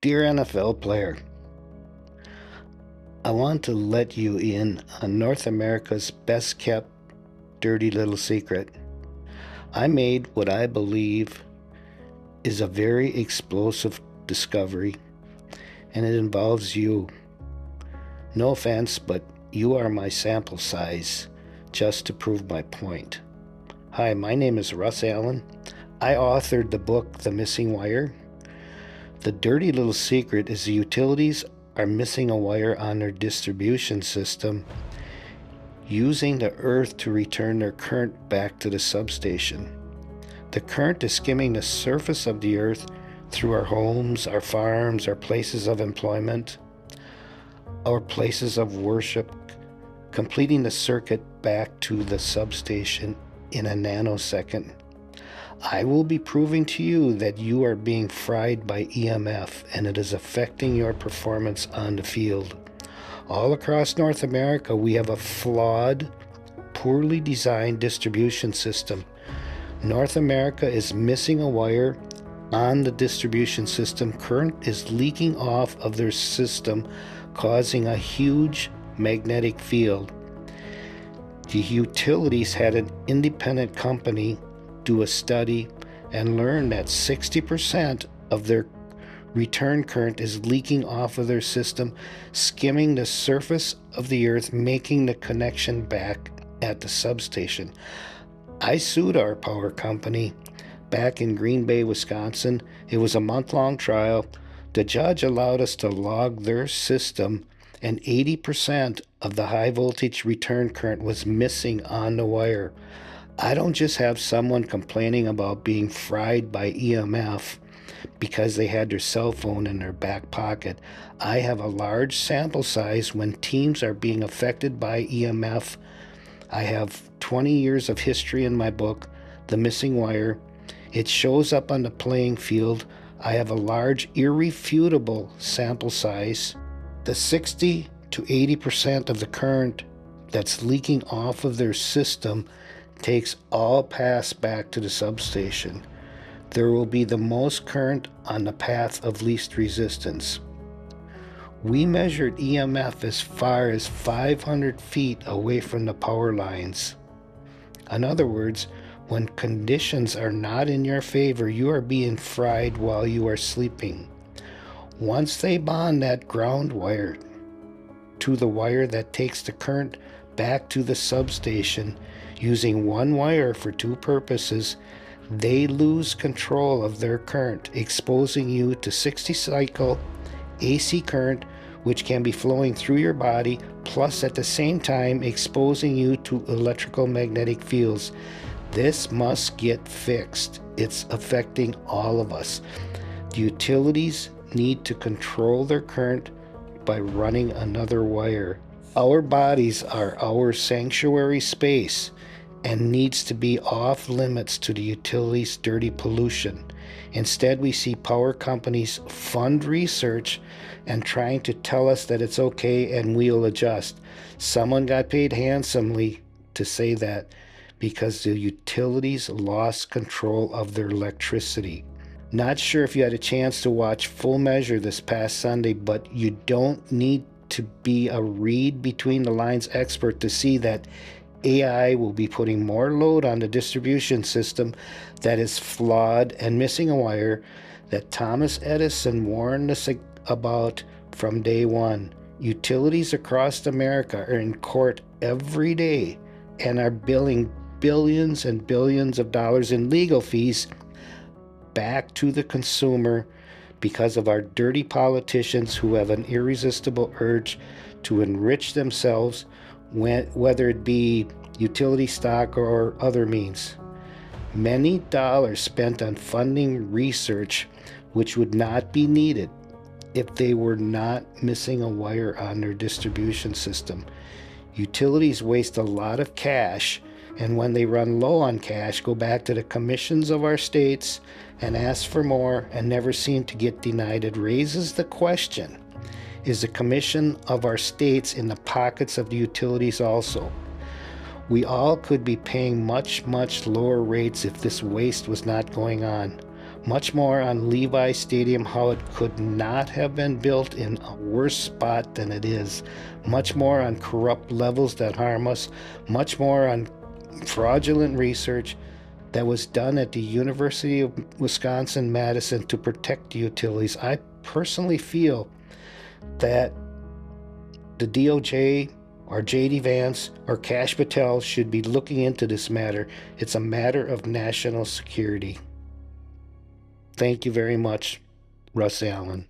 Dear NFL player, I want to let you in on North America's best kept dirty little secret. I made what I believe is a very explosive discovery, and it involves you. No offense, but you are my sample size just to prove my point. Hi, my name is Russ Allen. I authored the book The Missing Wire. The dirty little secret is the utilities are missing a wire on their distribution system, using the earth to return their current back to the substation. The current is skimming the surface of the earth through our homes, our farms, our places of employment, our places of worship, completing the circuit back to the substation in a nanosecond. I will be proving to you that you are being fried by EMF and it is affecting your performance on the field. All across North America, we have a flawed, poorly designed distribution system. North America is missing a wire on the distribution system. Current is leaking off of their system, causing a huge magnetic field. The utilities had an independent company do a study and learn that 60% of their return current is leaking off of their system, skimming the surface of the earth, making the connection back at the substation. I sued our power company back in Green Bay, Wisconsin. It was a month-long trial. The judge allowed us to log their system, and 80% of the high voltage return current was missing on the wire. I don't just have someone complaining about being fried by EMF because they had their cell phone in their back pocket. I have a large sample size when teams are being affected by EMF. I have 20 years of history in my book, The Missing Wire. It shows up on the playing field. I have a large, irrefutable sample size. The 60 to 80% of the current that's leaking off of their system takes all paths back to the substation. There will be the most current on the path of least resistance. We measured EMF as far as 500 feet away from the power lines. In other words, when conditions are not in your favor, you are being fried while you are sleeping. Once they bond that ground wire to the wire that takes the current back to the substation, using one wire for two purposes, they lose control of their current, exposing you to 60 cycle AC current, which can be flowing through your body, plus at the same time exposing you to electrical magnetic fields. This must get fixed. It's affecting all of us. The utilities need to control their current by running another wire. Our bodies are our sanctuary space and needs to be off limits to the utilities' dirty pollution. Instead, we see power companies fund research and trying to tell us that it's okay and we'll adjust. Someone got paid handsomely to say that because the utilities lost control of their electricity. Not sure if you had a chance to watch Full Measure this past Sunday, but you don't need to be a read between the lines expert to see that AI will be putting more load on the distribution system that is flawed and missing a wire that Thomas Edison warned us about from day one. Utilities across America are in court every day and are billing billions and billions of dollars in legal fees back to the consumer because of our dirty politicians who have an irresistible urge to enrich themselves, whether it be utility stock or other means. Many dollars spent on funding research which would not be needed if they were not missing a wire on their distribution system. Utilities waste a lot of cash, and when they run low on cash, go back to the commissions of our states and ask for more and never seem to get denied. It raises the question, is the commission of our states in the pockets of the utilities also? We all could be paying much, much lower rates if this waste was not going on. Much more on Levi Stadium, how it could not have been built in a worse spot than it is. Much more on corrupt levels that harm us. Much more on fraudulent research that was done at the University of Wisconsin-Madison to protect the utilities. I personally feel that the DOJ or J.D. Vance or Kash Patel should be looking into this matter. It's a matter of national security. Thank you very much, Russ Allen.